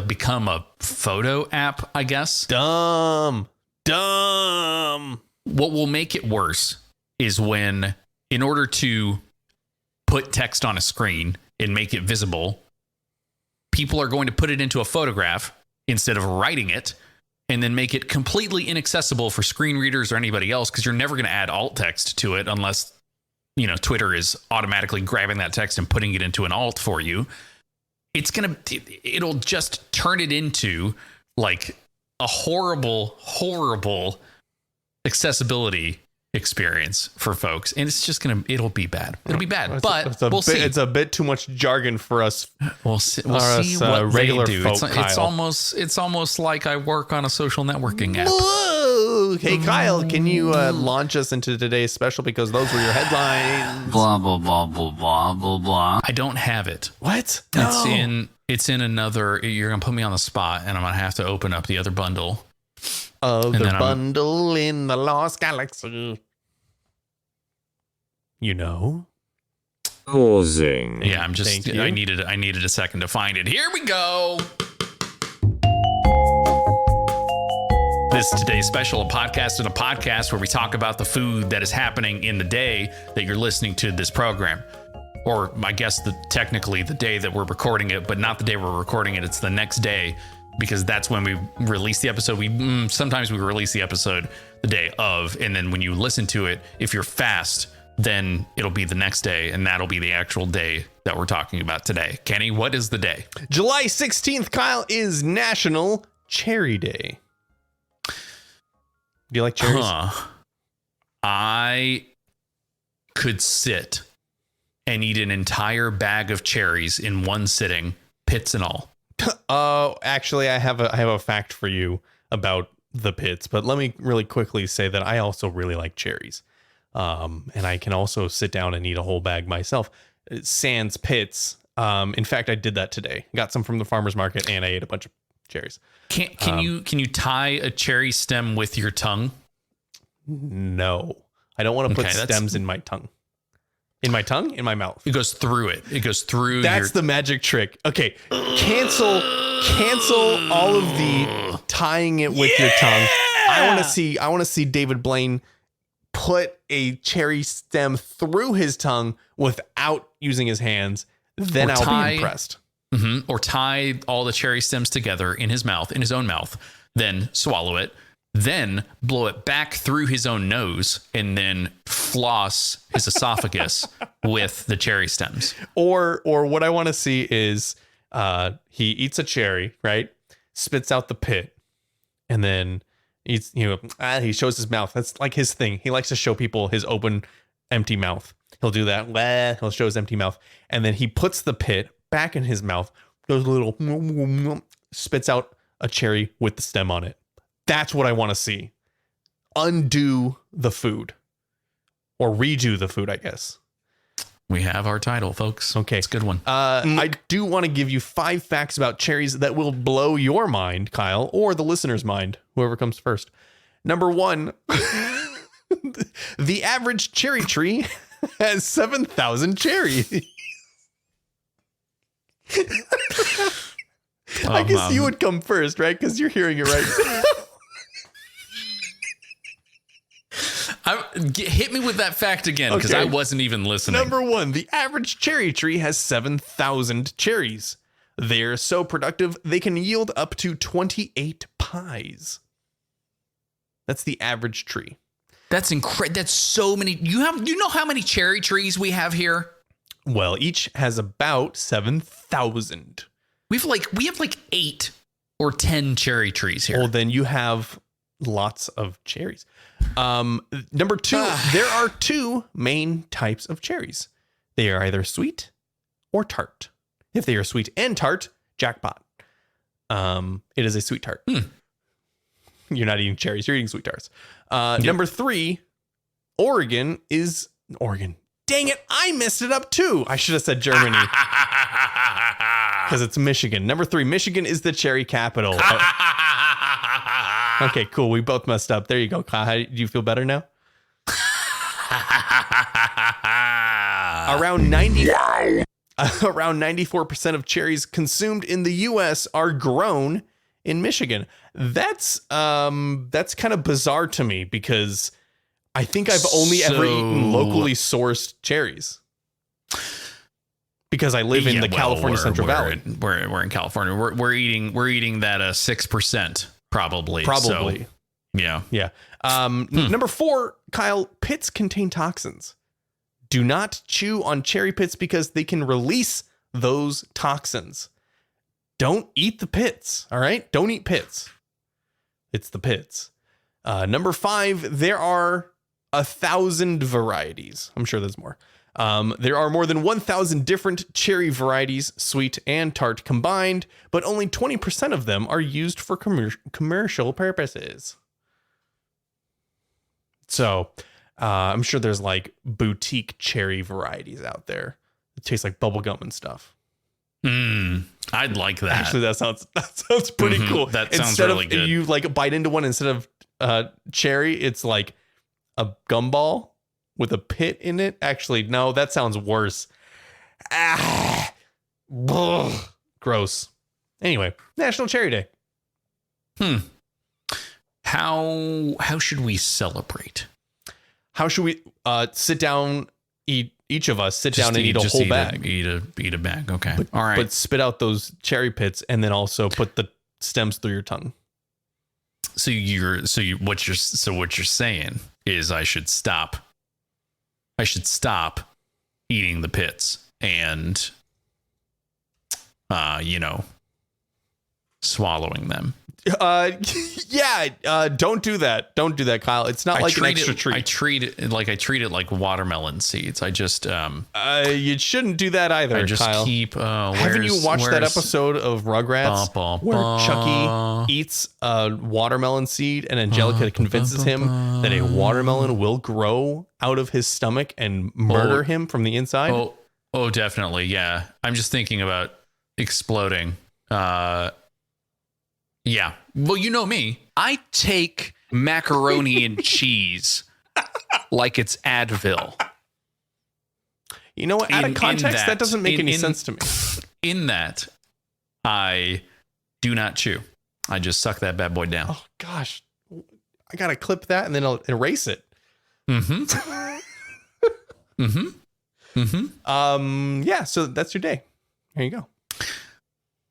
become a photo app, I guess. Dumb. What will make it worse is when, in order to put text on a screen and make it visible, people are going to put it into a photograph instead of writing it, and then make it completely inaccessible for screen readers or anybody else, because you're never going to add alt text to it unless, Twitter is automatically grabbing that text and putting it into an alt for you. It'll just turn it into like a horrible, horrible accessibility experience for folks, and it'll be bad. It'll be bad, but we'll see. It's a bit too much jargon for us. We'll see what regular they do. folk, It's almost like I work on a social networking app. Whoa. Hey, Kyle, can you launch us into today's special, because those were your headlines? Blah blah blah blah blah blah blah. I don't have it. What? It's in another. You're gonna put me on the spot, and I'm gonna have to open up the other bundle. Other bundle in the Lost Galaxy. Pausing. Yeah, I needed a second to find it. Here we go. This is today's special, a podcast where we talk about the food that is happening in the day that you're listening to this program. Or I guess technically the day that we're recording it, but not the day we're recording it. It's the next day, because that's when we release the episode. Sometimes we release the episode the day of, and then when you listen to it, if you're fast, then it'll be the next day, and that'll be the actual day that we're talking about today. Kenny, what is the day? July 16th, Kyle, is National Cherry Day. Do you like cherries? I could sit and eat an entire bag of cherries in one sitting, pits and all. Oh, actually, I have a fact for you about the pits, but let me really quickly say that I also really like cherries. And I can also sit down and eat a whole bag myself. Sans pits. In fact, I did that today. Got some from the farmer's market, and I ate a bunch of cherries. Can you tie a cherry stem with your tongue? No, I don't want to put stems in my tongue. In my tongue? In my mouth. It goes through it. It goes through. That's the magic trick. Okay, cancel all of the tying it with your tongue. I want to see David Blaine put a cherry stem through his tongue without using his hands. Then I'll be impressed. Mm-hmm. Or tie all the cherry stems together in his own mouth, then swallow it, then blow it back through his own nose, and then floss his esophagus with the cherry stems. Or what I want to see is he eats a cherry, right? Spits out the pit, and then eats, he shows his mouth. That's like his thing. He likes to show people his open, empty mouth. He'll do that. He'll show his empty mouth, and then he puts the pit back in his mouth, goes a little, spits out a cherry with the stem on it. That's what I want to see. Undo the food, or redo the food, I guess. We have our title, folks. Okay. It's a good one. I do want to give you 5 facts about cherries that will blow your mind, Kyle, or the listener's mind, whoever comes first. Number 1, the average cherry tree has 7,000 cherries. I guess you would come first, right? Because you're hearing it right. Hit me with that fact again, because I wasn't even listening. Number 1, the average cherry tree has 7,000 cherries. They're so productive, they can yield up to 28 pies. That's the average tree. That's incredible. That's so many. You know how many cherry trees we have here? Well, each has about 7,000. We have like 8 or 10 cherry trees here. Well, then you have lots of cherries. Number 2, there are 2 main types of cherries. They are either sweet or tart. If they are sweet and tart, jackpot. It is a sweet tart. You're not eating cherries, you're eating sweet tarts. Number 3, Oregon. Dang it, I messed it up too. I should have said Germany. Because it's Michigan. Number 3, Michigan is the cherry capital. Okay, cool. We both messed up. There you go, Kyle. Do you feel better now? Around 94% of cherries consumed in the U.S. are grown in Michigan. That's kind of bizarre to me because I think I've only ever eaten locally sourced cherries. Because I live in the California Central Valley. We're in California. We're eating that 6% probably. Probably. So, yeah. Yeah. Number 4, Kyle, pits contain toxins. Do not chew on cherry pits because they can release those toxins. Don't eat the pits. All right. Don't eat pits. It's the pits. Number 5, there are 1,000 varieties. I'm sure there's more. There are more than 1,000 different cherry varieties, sweet and tart combined, but only 20% of them are used for commercial purposes. So I'm sure there's like boutique cherry varieties out there. It tastes like bubblegum and stuff. I'd like that. Actually, that sounds pretty cool. That sounds really good. You like bite into one instead of cherry, it's like a gumball with a pit in it. Actually, no, that sounds worse. Gross. Anyway, National Cherry Day. How should we celebrate? How should we sit down, each of us sit down and eat a whole bag? Eat a bag. Okay. All right. But spit out those cherry pits and then also put the stems through your tongue. What you're saying is I should stop eating the pits and swallowing them. Don't do that. Don't do that, Kyle. It's not like an extra treat. I treat it like watermelon seeds. I just you shouldn't do that either, I just Kyle. keep Haven't you watched that episode of Rugrats where Chucky eats a watermelon seed and Angelica convinces him that a watermelon will grow out of his stomach and murder him from the inside? Oh, definitely. Yeah. I'm just thinking about exploding. Yeah. Well, you know me. I take macaroni and cheese like it's Advil. You know what? Out of context, that doesn't make any sense to me. In that, I do not chew. I just suck that bad boy down. Oh, gosh. I got to clip that and then I'll erase it. Yeah, so that's your day. There you go.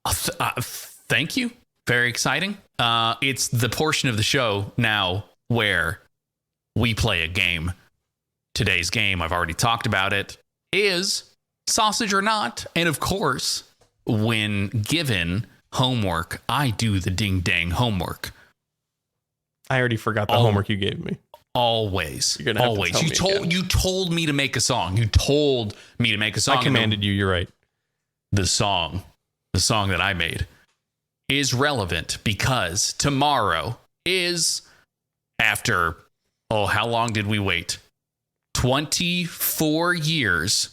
Thank you. Very exciting. It's the portion of the show now where we play a game. Today's game, I've already talked about it, is sausage or not. And of course, when given homework, I do the ding dang homework. I already forgot the homework you gave me. Always. You're gonna have to tell me you told me to make a song. I commanded you. You're right. The song that I made is relevant because tomorrow is after, how long did we wait? 24 years.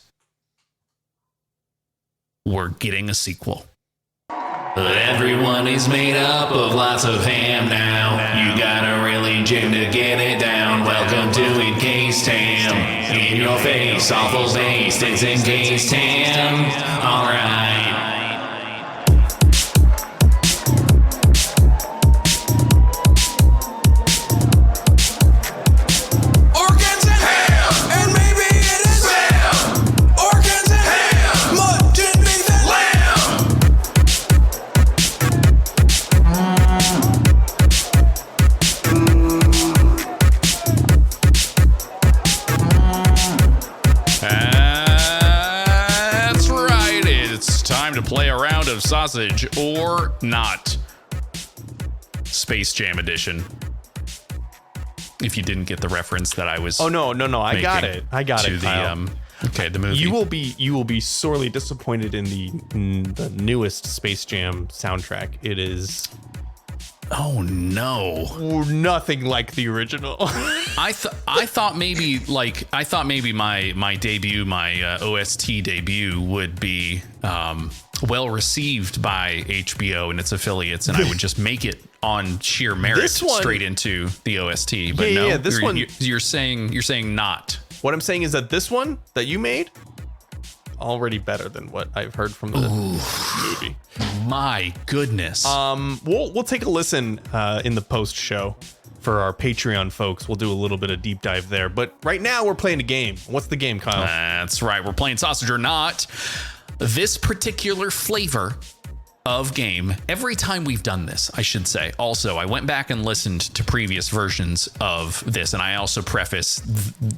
We're getting a sequel. But everyone is made up of lots of ham now. You gotta really jam to get it down. Welcome to Encased Ham. In your face, awful taste. It's Encased Ham. Alright. Play a round of sausage or not. Space Jam edition. If you didn't get the reference that I was. Oh no! I got it. I got it. To Kyle. Okay, the movie. You will be sorely disappointed in the newest Space Jam soundtrack. It is Oh no! nothing like the original. I thought maybe my debut, my OST debut, would be well received by HBO and its affiliates, and I would just make it on sheer merit straight into the OST. But you're saying not. What I'm saying is that this one that you made already better than what I've heard from the movie. My goodness. We'll take a listen in the post show for our Patreon folks. We'll do a little bit of deep dive there. But right now we're playing a game. What's the game, Kyle? That's right. We're playing Sausage or Not. This particular flavor of game, every time we've done this, I should say. Also, I went back and listened to previous versions of this, and I also preface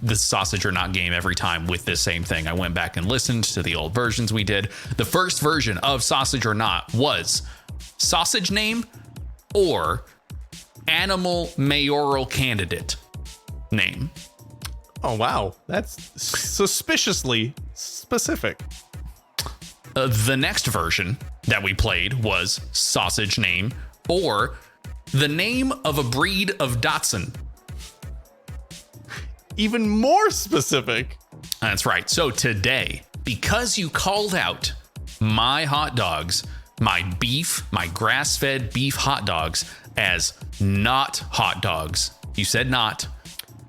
the Sausage or Not game every time with this same thing. I went back and listened to the old versions we did. The first version of Sausage or Not was sausage name or animal mayoral candidate name. Oh, wow. That's suspiciously specific. The next version that we played was sausage name or the name of a breed of Dachshund. Even more specific. That's right. So today, because you called out my hot dogs, my grass-fed beef hot dogs as not hot dogs. You said not.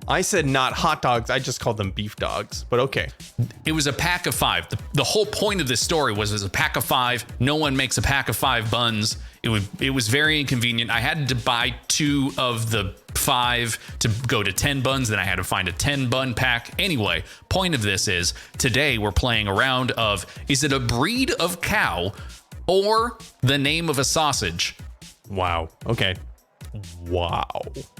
I said not hot dogs. I just called them beef dogs, but okay. It was a pack of 5. The whole point of this story was it was a pack of 5. No one makes a pack of 5 buns. It was very inconvenient. I had to buy 2 of the 5 to go to 10 buns. Then I had to find a 10 bun pack. Anyway, point of this is today we're playing a round of, is it a breed of cow or the name of a sausage? Wow. Okay. Wow.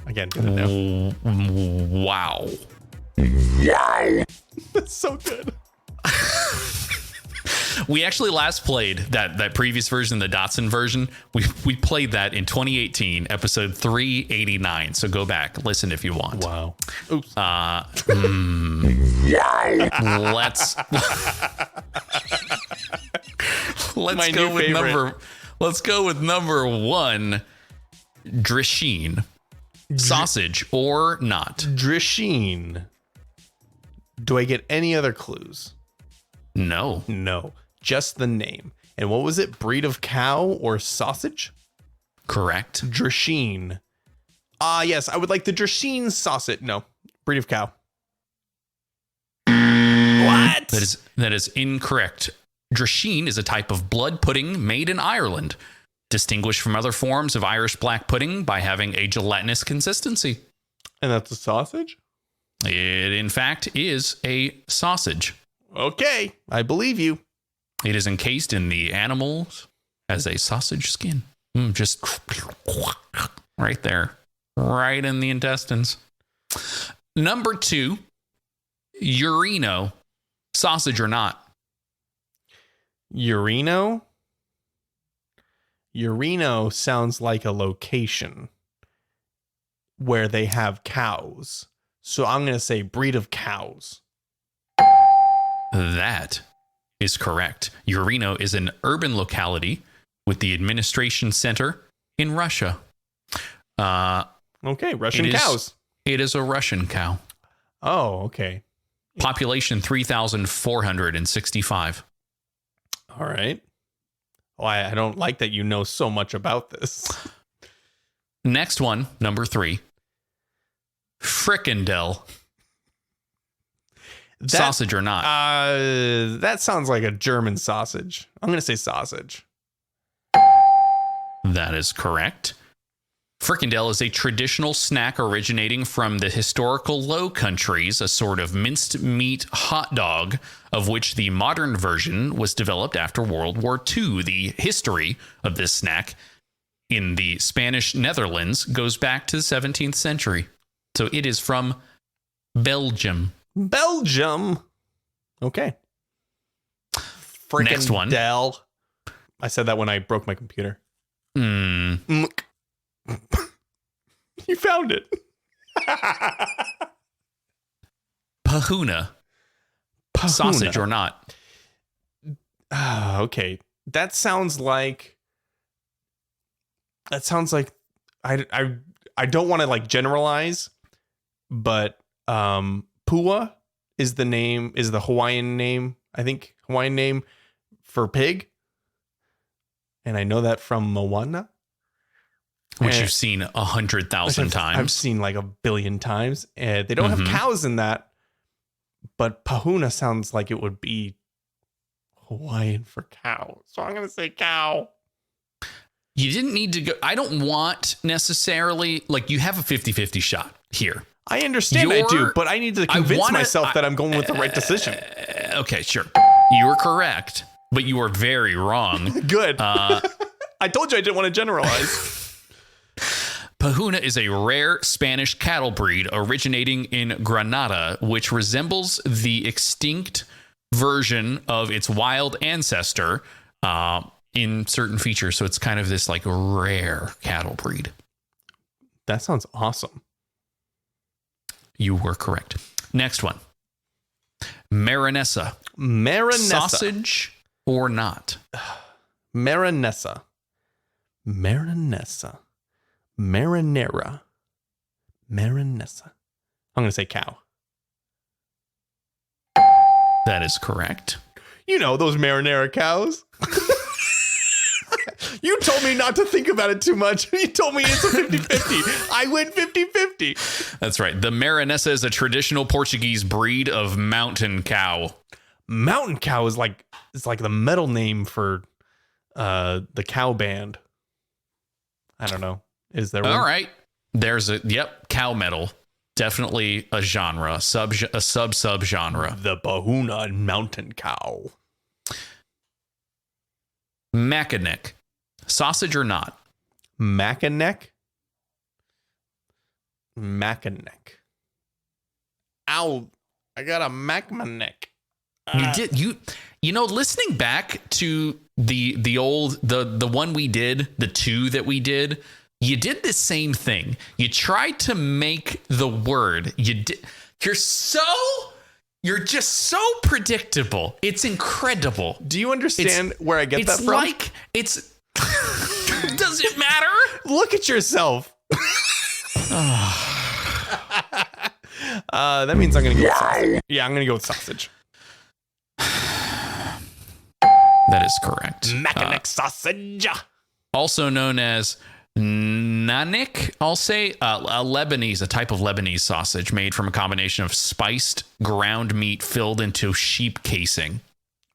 Again, didn't know. Wow. That's so good. We actually last played that previous version, the Dachshund version. We played that in 2018, episode 389. So go back, listen if you want. Wow. Oops. Let's go with number 1. Drisheen. Sausage or not? Drisheen. Do I get any other clues? No. No. Just the name. And what was it? Breed of cow or sausage? Correct. Drisheen. Yes. I would like the Drisheen sausage. No. Breed of cow. What? That is incorrect. Drisheen is a type of blood pudding made in Ireland, distinguished from other forms of Irish black pudding by having a gelatinous consistency. And that's a sausage? It, in fact, is a sausage. Okay, I believe you. It is encased in the animals as a sausage skin. Just right there. Right in the intestines. Number 2, Urino. Sausage or not? Urino? Urino sounds like a location where they have cows. So I'm going to say breed of cows. That is correct. Urino is an urban locality with the administration center in Russia. Okay, Russian cows. It is a Russian cow. Oh, okay. Population 3,465. All right. Oh, I don't like that you know so much about this. Next one, number 3. Frikandel. Sausage or not? That sounds like a German sausage. I'm going to say sausage. That is correct. Frikandel is a traditional snack originating from the historical Low Countries, a sort of minced meat hot dog, of which the modern version was developed after World War II. The history of this snack in the Spanish Netherlands goes back to the 17th century. So it is from Belgium. Belgium. Okay. Next one. Frikandel. I said that when I broke my computer. You found it. Pahuna. Sausage or not? Okay. That sounds like I don't want to like generalize, but Pua is the Hawaiian name, I think Hawaiian name for pig. And I know that from Moana. Which you've seen 100,000 times. I've seen like a billion times. They don't have cows in that, but Pahuna sounds like it would be Hawaiian for cow. So I'm going to say cow. You didn't need to go. I don't want necessarily, like, you have a 50-50 shot here. I understand I do, but I need to convince myself that I'm going with the right decision. Okay, sure. You were correct, but you were very wrong. Good. I told you I didn't want to generalize. Pahuna is a rare Spanish cattle breed originating in Granada, which resembles the extinct version of its wild ancestor in certain features. So it's kind of this like rare cattle breed. That sounds awesome. You were correct. Next one. Marinesa. Sausage or not? Marinesa. Marinara. Marinesa. I'm going to say cow. That is correct. You know, those marinara cows. You told me not to think about it too much. You told me it's a 50-50. I went 50-50. That's right. The Marinesa is a traditional Portuguese breed of mountain cow. Mountain cow is like the metal name for the cow band. I don't know. Is there one? All right. There's cow metal. Definitely a genre, a sub genre. The Pahuna mountain cow. Mackinac. Sausage or not? Mackinac. Ow. I got a Mackinac. You know, listening back to the old the one we did, the two that we did, you did the same thing. You tried to make the word. You're just so predictable. It's incredible. Do you understand where I get that from? Like it's does it matter? Look at yourself. That means I'm going to go with sausage. Yeah, I'm going to go with sausage. That is correct. Mackinac sausage. Also known as nanik, I'll say a type of Lebanese sausage made from a combination of spiced ground meat filled into sheep casing.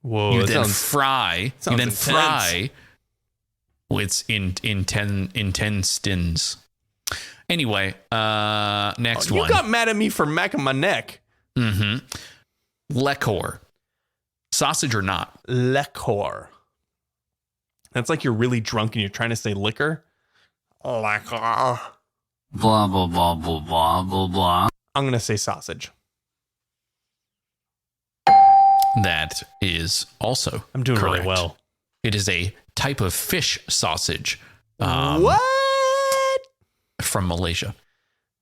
Whoa, You then fry. It's in 10 stins. Anyway, next one. You got mad at me for Mackinac. Lecor. Sausage or not? Lecor. That's like you're really drunk and you're trying to say liquor. Lecor. Blah, blah, blah, blah, blah, blah, blah. I'm going to say sausage. That is also I'm doing correct. really well. It is a type of fish sausage. What? From Malaysia.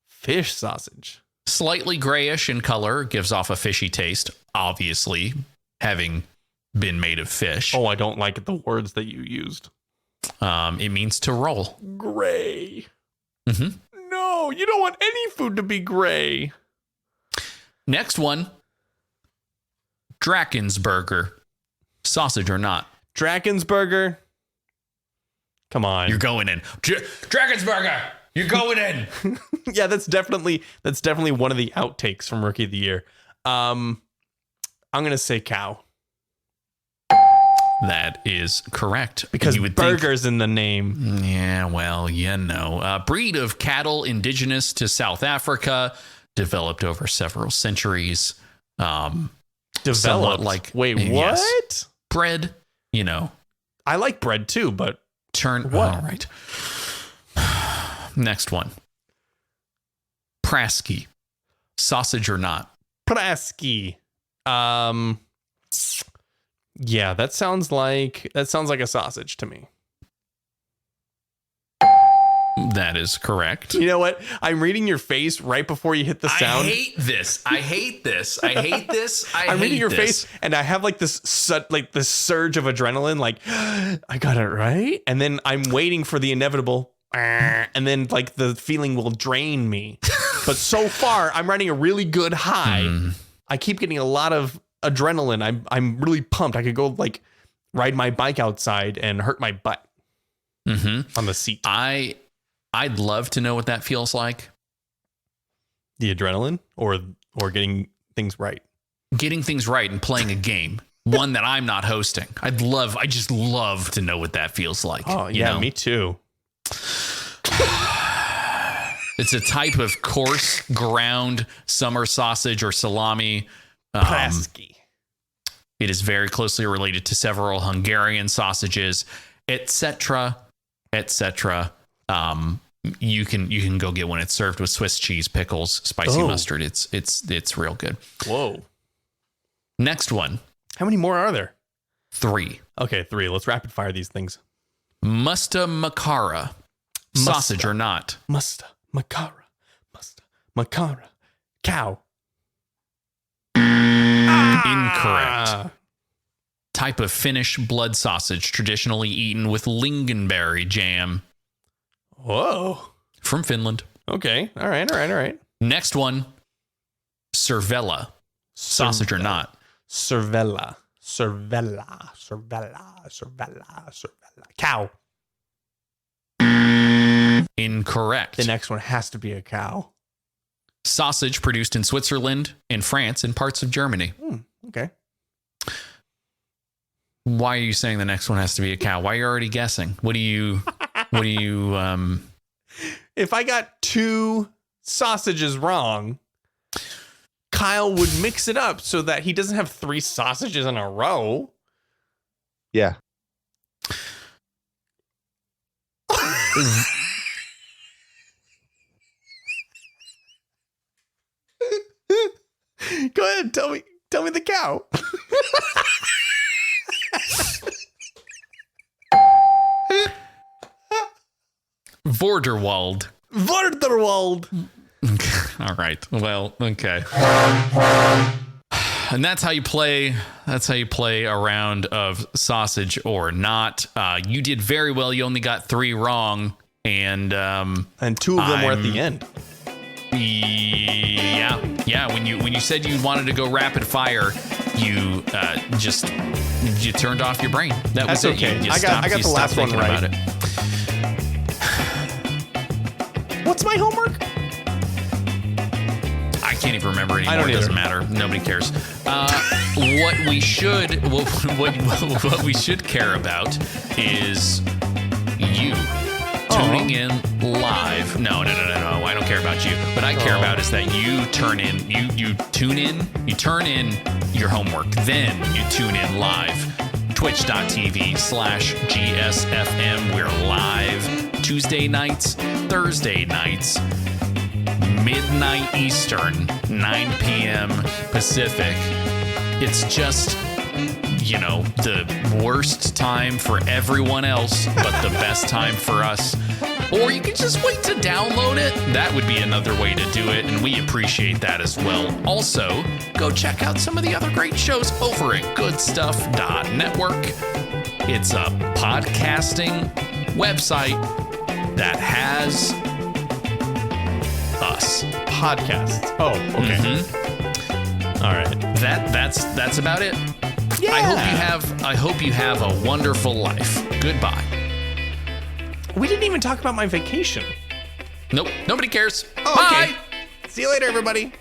Fish sausage. Slightly grayish in color, gives off a fishy taste, obviously, having been made of fish. Oh, I don't like the words that you used. It means to roll. Gray. Mm-hmm. No, you don't want any food to be gray. Next one. Drakensburger. Sausage or not? Drakensburger. Come on. You're going in. Drakensburger. You're going in. Yeah, that's definitely one of the outtakes from Rookie of the Year. I'm going to say cow. That is correct. Because you would burger's in the name. Yeah, well, you know. Breed of cattle indigenous to South Africa, developed over several centuries. Developed? Like, wait, what? Yes. Bread, you know. I like bread too, but... What? All right. Next one. Praski. Sausage or not? Praski. Yeah, that sounds like a sausage to me. That is correct. You know what? I'm reading your face right before you hit the sound. I hate this. I'm reading your face, and I have like this surge of adrenaline, like I got it right, and then I'm waiting for the inevitable, and then like the feeling will drain me. But so far, I'm riding a really good high. I keep getting a lot of adrenaline. I'm really pumped. I could go like ride my bike outside and hurt my butt on the seat. I'd love to know what that feels like. The adrenaline or getting things right. Getting things right and playing a game, one that I'm not hosting. I just love to know what that feels like. Oh, yeah, me too. It's a type of coarse ground summer sausage or salami. Praski. It is very closely related to several Hungarian sausages, etc., etc. You can go get one. It's served with Swiss cheese, pickles, spicy mustard. It's real good. Whoa. Next one. How many more are there? 3. Okay, 3. Let's rapid fire these things. Musta Makara. Sausage or not? Musta Makara. Cow. Incorrect. Type of Finnish blood sausage traditionally eaten with lingonberry jam. Whoa. From Finland. Okay. All right. Next one. Cervella. Sausage or not? Cervella. Cow. Incorrect. The next one has to be a cow. Sausage produced in Switzerland, in France, and parts of Germany. Okay. Why are you saying the next one has to be a cow? Why are you already guessing? What do you If I got 2 sausages wrong, Kyle would mix it up so that he doesn't have 3 sausages in a row. Yeah. Go ahead, tell me the cow. Vorderwald. All right. Well, okay. And that's how you play a round of sausage or not. You did very well. You only got 3 wrong, and 2 of them were at the end. Yeah. When you said you wanted to go rapid fire, you turned off your brain. That's okay. I got the last one right. About it. What's my homework? I can't even remember anymore. I don't it doesn't either. matter. Nobody cares. What we should care about is you tuning in live. No. I don't care about you. What I care about is that you turn in your homework. Then you tune in live. Twitch.tv/GSFM. We're live Tuesday nights, Thursday nights, midnight Eastern, 9 p.m. Pacific. It's just, the worst time for everyone else, but the best time for us. Or you can just wait to download it. That would be another way to do it, and we appreciate that as well. Also, go check out some of the other great shows over at Goodstuff.network. It's a podcasting website that has us. Podcasts. Oh, okay. All right. That's about it. Yeah. I hope you have a wonderful life. Goodbye. We didn't even talk about my vacation. Nope. Nobody cares. Oh, Bye. Okay. See you later, everybody.